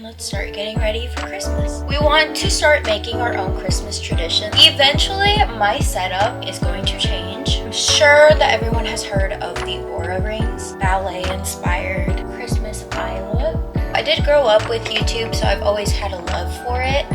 Let's start getting ready for Christmas. We want to start making our own Christmas tradition. Eventually, my setup is going to change. I'm sure that everyone has heard of the Aura rings, ballet-inspired Christmas eye look. I did grow up with YouTube, so I've always had a love for it.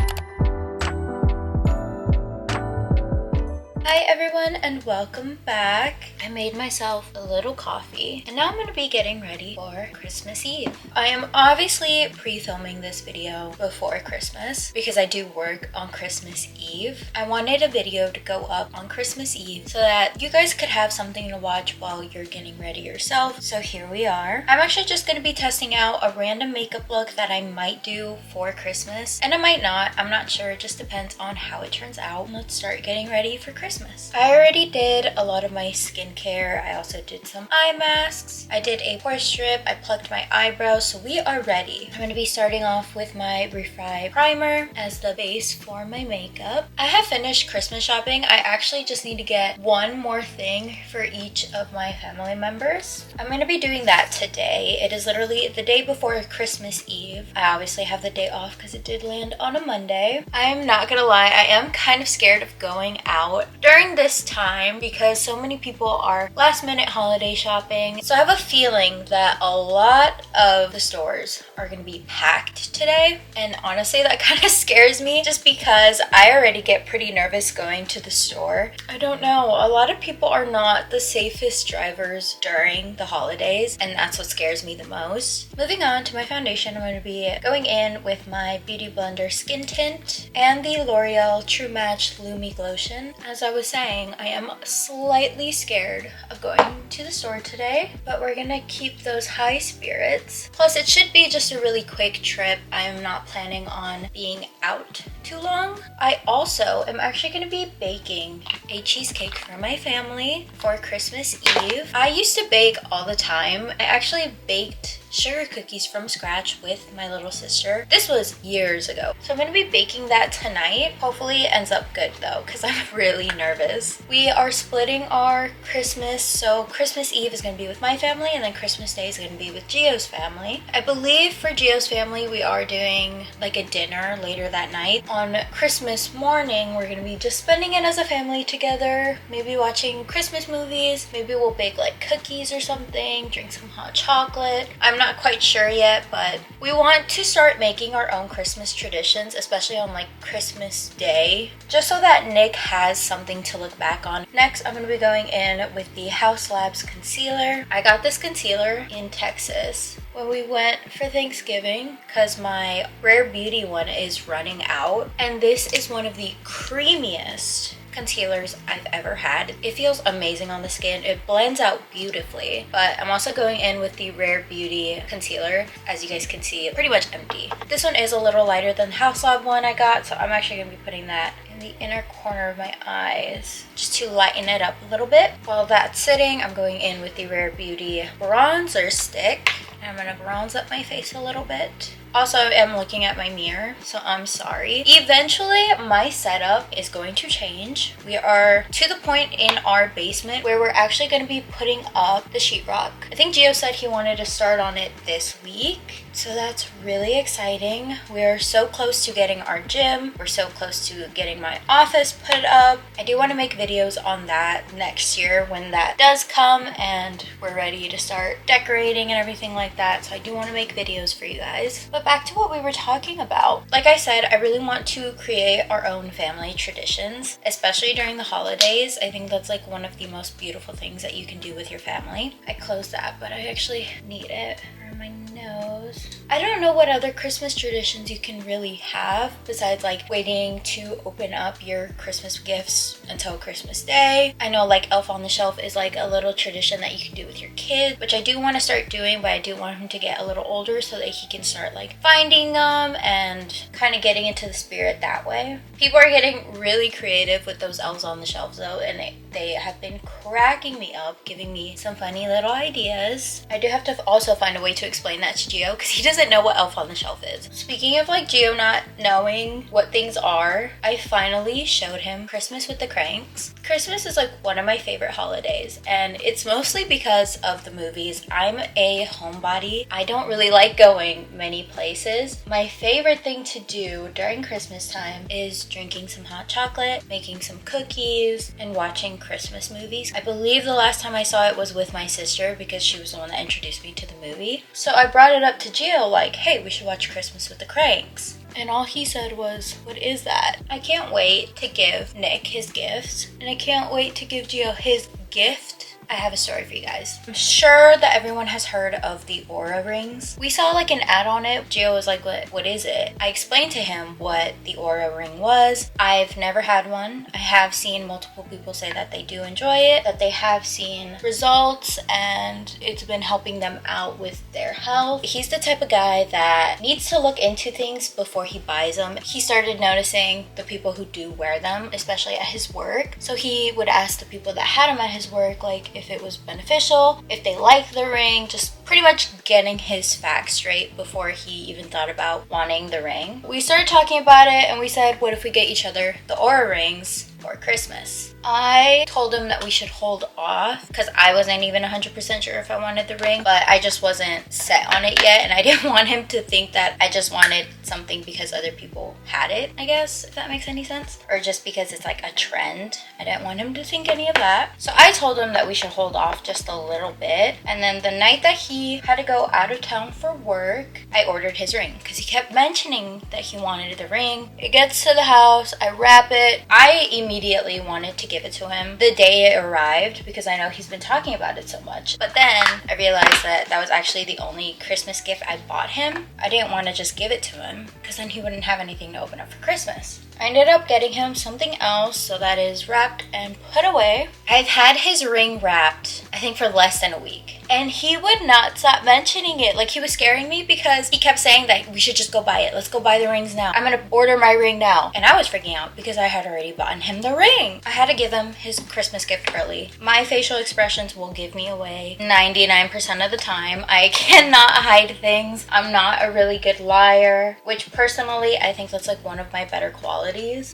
Hi everyone and welcome back. I made myself a little coffee and now I'm going to be getting ready for Christmas Eve. I am obviously pre-filming this video before Christmas because I do work on Christmas Eve. I wanted a video to go up on Christmas Eve so that you guys could have something to watch while you're getting ready yourself. So here we are. I'm actually just going to be testing out a random makeup look that I might do for Christmas and I might not. I'm not sure. It just depends on how it turns out. Let's start getting ready for Christmas. I already did a lot of my skincare. I also did some eye masks. I did a pore strip. I plucked my eyebrows, so we are ready. I'm going to be starting off with my Refy primer as the base for my makeup. I have finished Christmas shopping. I actually just need to get one more thing for each of my family members. I'm going to be doing that today. It is literally the day before Christmas Eve. I obviously have the day off because it did land on a Monday. I'm not going to lie, I am kind of scared of going out during this time because so many people are last minute holiday shopping. So I have a feeling that a lot of the stores are going to be packed today. And honestly, that kind of scares me just because I already get pretty nervous going to the store. I don't know. A lot of people are not the safest drivers during the holidays, and that's what scares me the most. Moving on to my foundation, I'm going to be going in with my Beauty Blender Skin Tint and the L'Oreal True Match Lumi Glotion. As I was saying, I am slightly scared of going to the store today, but we're gonna keep those high spirits. Plus, it should be just a really quick trip. I am not planning on being out too long. I also am actually gonna be baking a cheesecake for my family for Christmas Eve. I used to bake all the time. I actually baked sugar cookies from scratch with my little sister. This was years ago. So I'm going to be baking that tonight. Hopefully it ends up good though, because I'm really nervous. We are splitting our Christmas. So Christmas Eve is going to be with my family and then Christmas Day is going to be with Gio's family. I believe for Gio's family, we are doing like a dinner later that night. On Christmas morning, we're going to be just spending it as a family together. Maybe watching Christmas movies. Maybe we'll bake like cookies or something, drink some hot chocolate. I'm not quite sure yet, but we want to start making our own Christmas traditions, especially on like Christmas Day, just so that Nick has something to look back on. Next, I'm going to be going in with the Haus Labs concealer. I got this concealer in Texas when we went for Thanksgiving because my Rare Beauty one is running out, and this is one of the creamiest concealers I've ever had. It feels amazing on the skin. It blends out beautifully, but I'm also going in with the Rare Beauty concealer. As you guys can see, pretty much empty. This one is a little lighter than the Haus Lab one I got, so I'm actually going to be putting that in the inner corner of my eyes just to lighten it up a little bit. While that's sitting, I'm going in with the Rare Beauty bronzer stick. I'm going to bronze up my face a little bit. Also, I'm looking at my mirror, so I'm sorry. Eventually, my setup is going to change. We are to the point in our basement where we're actually going to be putting up the sheetrock. I think Gio said he wanted to start on it this week, so that's really exciting. We are so close to getting our gym. We're so close to getting my office put up. I do want to make videos on that next year when that does come and we're ready to start decorating and everything like that. So I do want to make videos for you guys. But back to what we were talking about. Like I said, I really want to create our own family traditions, especially during the holidays. I think that's like one of the most beautiful things that you can do with your family. I closed that, but I actually need it for my nose. I don't know what other Christmas traditions you can really have besides like waiting to open up your Christmas gifts until Christmas Day. I know like Elf on the Shelf is like a little tradition that you can do with your kid, which I do want to start doing, but I do want him to get a little older so that he can start like finding them and kind of getting into the spirit that way. People are getting really creative with those Elves on the Shelves though, and They have been cracking me up, giving me some funny little ideas. I do have to also find a way to explain that to Gio because he doesn't know what Elf on the Shelf is. Speaking of like Gio not knowing what things are, I finally showed him Christmas with the Cranks. Christmas is like one of my favorite holidays, and it's mostly because of the movies. I'm a homebody. I don't really like going many places. My favorite thing to do during Christmas time is drinking some hot chocolate, making some cookies, and watching Christmas movies. I believe the last time I saw it was with my sister because she was the one that introduced me to the movie. So I brought it up to Gio like, hey, we should watch Christmas with the Cranks. And all he said was, what is that? I can't wait to give Nick his gifts, and I can't wait to give Gio his gift. I have a story for you guys. I'm sure that everyone has heard of the Aura rings. We saw like an ad on it. Gio was like, what is it? I explained to him what the Aura ring was. I've never had one. I have seen multiple people say that they do enjoy it, that they have seen results, and it's been helping them out with their health. He's the type of guy that needs to look into things before he buys them. He started noticing the people who do wear them, especially at his work. So he would ask the people that had them at his work, like, if it was beneficial, if they liked the ring, just pretty much getting his facts straight before he even thought about wanting the ring. We started talking about it and we said, what if we get each other the Aura rings for Christmas? I told him that we should hold off because I wasn't even 100% sure if I wanted the ring, but I just wasn't set on it yet, and I didn't want him to think that I just wanted something because other people had it, I guess, if that makes any sense, or just because it's like a trend. I didn't want him to think any of that. So I told him that we should hold off just a little bit, and then the night that he had to go out of town for work, I ordered his ring because he kept mentioning that he wanted the ring. It gets to the house, I wrap it. I immediately wanted to give it to him the day it arrived because I know he's been talking about it so much. But then I realized that that was actually the only Christmas gift I bought him. I didn't want to just give it to him because then he wouldn't have anything to open up for Christmas. I ended up getting him something else, so that is wrapped and put away. I've had his ring wrapped, I think, for less than a week. And he would not stop mentioning it. Like, he was scaring me because he kept saying that we should just go buy it. Let's go buy the rings now. I'm gonna order my ring now. And I was freaking out because I had already bought him the ring. I had to give him his Christmas gift early. My facial expressions will give me away 99% of the time. I cannot hide things. I'm not a really good liar, which personally I think that's like one of my better qualities.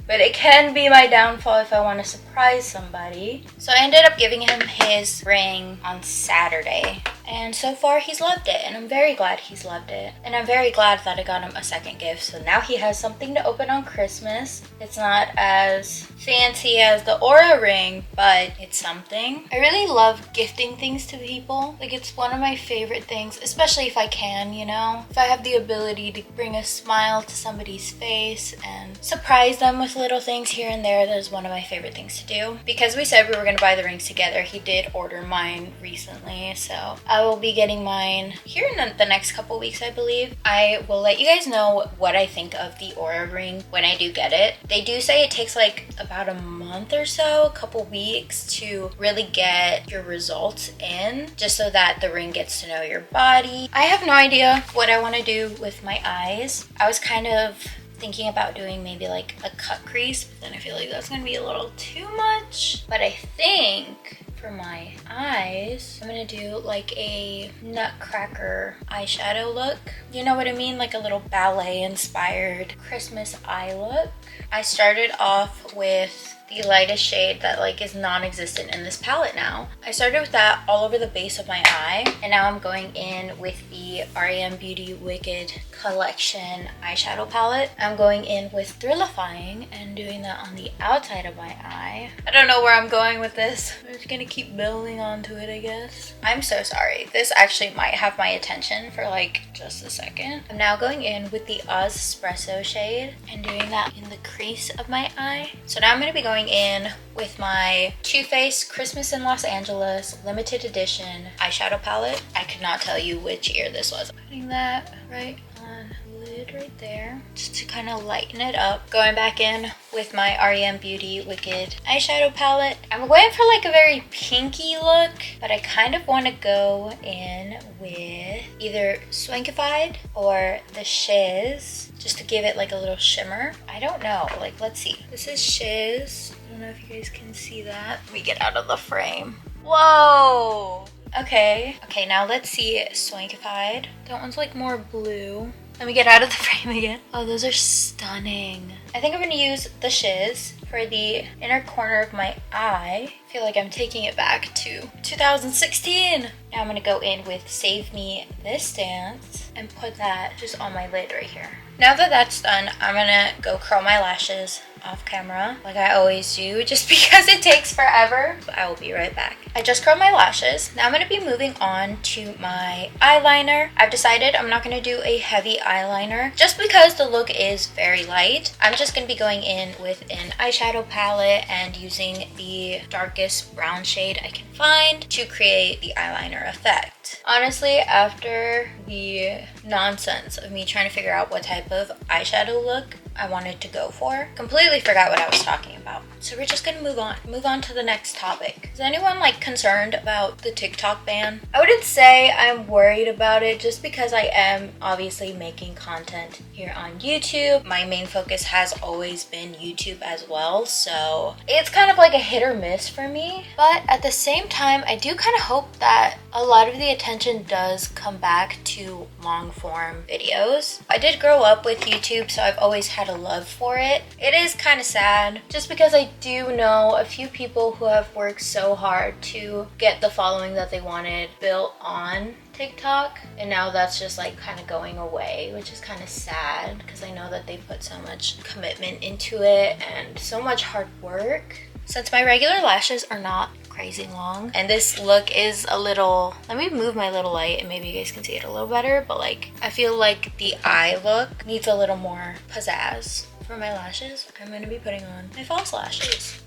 But it can be my downfall if I want to surprise somebody. So I ended up giving him his ring on Saturday. And so far he's loved it, and I'm very glad he's loved it. And I'm very glad that I got him a second gift, so now he has something to open on Christmas. It's not as fancy as the Aura ring, but it's something. I really love gifting things to people. Like, it's one of my favorite things, especially if I can, you know? If I have the ability to bring a smile to somebody's face and surprise them with little things here and there, that is one of my favorite things to do. Because we said we were going to buy the rings together, he did order mine recently, so I will be getting mine here in the next couple weeks, I believe. I will let you guys know what I think of the Aura ring when I do get it. They do say it takes like about a month or so, a couple weeks, to really get your results in, just so that the ring gets to know your body. I have no idea what I want to do with my eyes. I was kind of thinking about doing maybe like a cut crease, but then I feel like that's gonna be a little too much. But I think for my eyes, I'm gonna do like a nutcracker eyeshadow look. You know what I mean? Like a little ballet inspired Christmas eye look. I started off with the lightest shade that like is non-existent in this palette now. I started with that all over the base of my eye, and now I'm going in with the REM Beauty Wicked Collection eyeshadow palette. I'm going in with Thrillifying and doing that on the outside of my eye. I don't know where I'm going with this. I'm just gonna keep building onto it, I guess. I'm so sorry. This actually might have my attention for like just a second. I'm now going in with the Oz Espresso shade and doing that in the crease of my eye. So now I'm gonna be going in with my Too Faced Christmas in Los Angeles limited edition eyeshadow palette. I could not tell you which year this was. Putting that right on the lid right there, just to kind of lighten it up. Going back in with my REM Beauty Wicked eyeshadow palette. I'm going for like a very pinky look, but I kind of want to go in with either Swankified or the Shiz, just to give it like a little shimmer. I don't know, like let's see. This is Shiz. I don't know if you guys can see that. Let me get out of the frame. Whoa! Okay, now let's see Swankified. That one's like more blue. Let me get out of the frame again. Oh, those are stunning. I think I'm gonna use the Shiz for the inner corner of my eye. I feel like I'm taking it back to 2016. Now I'm gonna go in with Save Me This Dance and put that just on my lid right here. Now that that's done, I'm gonna go curl my lashes off camera like I always do, just because it takes forever. But I will be right back. I just curled my lashes. Now I'm going to be moving on to my eyeliner. I've decided I'm not going to do a heavy eyeliner just because the look is very light. I'm just going to be going in with an eyeshadow palette and using the darkest brown shade I can find to create the eyeliner effect. Honestly, after the nonsense of me trying to figure out what type of eyeshadow look I wanted to go for, completely forgot what I was talking about. So we're just gonna move on to the next topic. Is anyone like concerned about the TikTok ban? I wouldn't say I'm worried about it, just because I am obviously making content here on YouTube. My main focus has always been YouTube as well, so it's kind of like a hit or miss for me. But at the same time, I do kind of hope that a lot of the attention does come back to long form videos. I did grow up with YouTube, so I've always had a love for it. It is kind of sad, just because I do know a few people who have worked so hard to get the following that they wanted built on TikTok, and now that's just like kind of going away, which is kind of sad because I know that they put so much commitment into it and so much hard work. Since my regular lashes are not crazy long and this look is a little, let me move my little light and maybe you guys can see it a little better, but like I feel like the eye look needs a little more pizzazz. For my lashes, I'm going to be putting on my false lashes.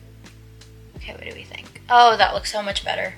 Okay, what do we think? Oh, that looks so much better.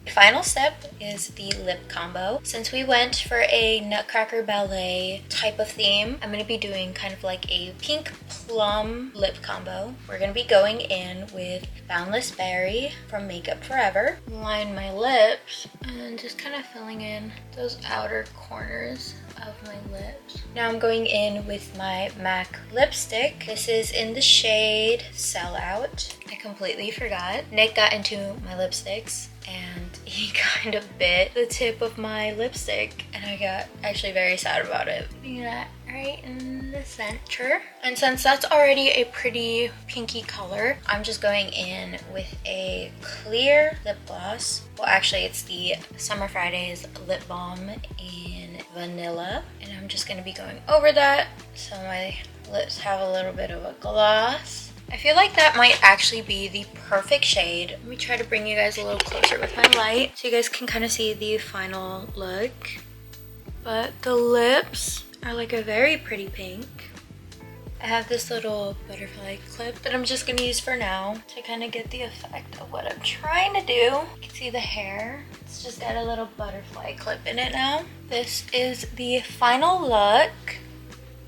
The final step is the lip combo. Since we went for a Nutcracker Ballet type of theme, I'm going to be doing kind of like a pink plum lip combo. We're going to be going in with Boundless Berry from Makeup Forever. Line my lips and just kind of filling in those outer corners of my lips. Now I'm going in with my MAC lipstick. This is in the shade Sellout. I completely forgot. Nick got into my lipsticks and he kind of bit the tip of my lipstick and I got actually very sad about it. Putting that right in the center. And since that's already a pretty pinky color, I'm just going in with a clear lip gloss. Well, actually it's the Summer Fridays lip balm in vanilla, and I'm just going to be going over that so my lips have a little bit of a gloss. I feel like that might actually be the perfect shade. Let me try to bring you guys a little closer with my light so you guys can kind of see the final look. But the lips are like a very pretty pink. I have this little butterfly clip that I'm just going to use for now to kind of get the effect of what I'm trying to do. You can see the hair. It's just got a little butterfly clip in it now. This is the final look.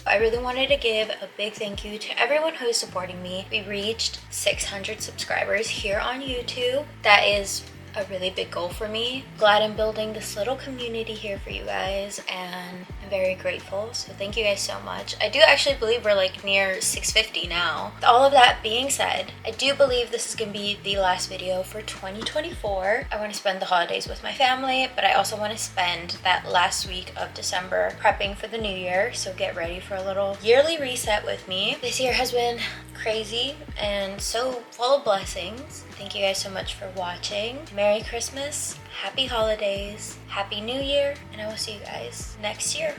I really wanted to give a big thank you to everyone who is supporting me. We reached 600 subscribers here on YouTube. That is a really big goal for me. Glad I'm building this little community here for you guys, and I'm very grateful. So thank you guys so much. I do actually believe we're like near 650 now. With all of that being said, I do believe this is gonna be the last video for 2024. I want to spend the holidays with my family, but I also want to spend that last week of December prepping for the new year. So get ready for a little yearly reset with me. This year has been crazy and so full of blessings. Thank you guys so much for watching. Merry Christmas, Happy Holidays, Happy New Year, and I will see you guys next year.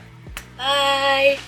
Bye!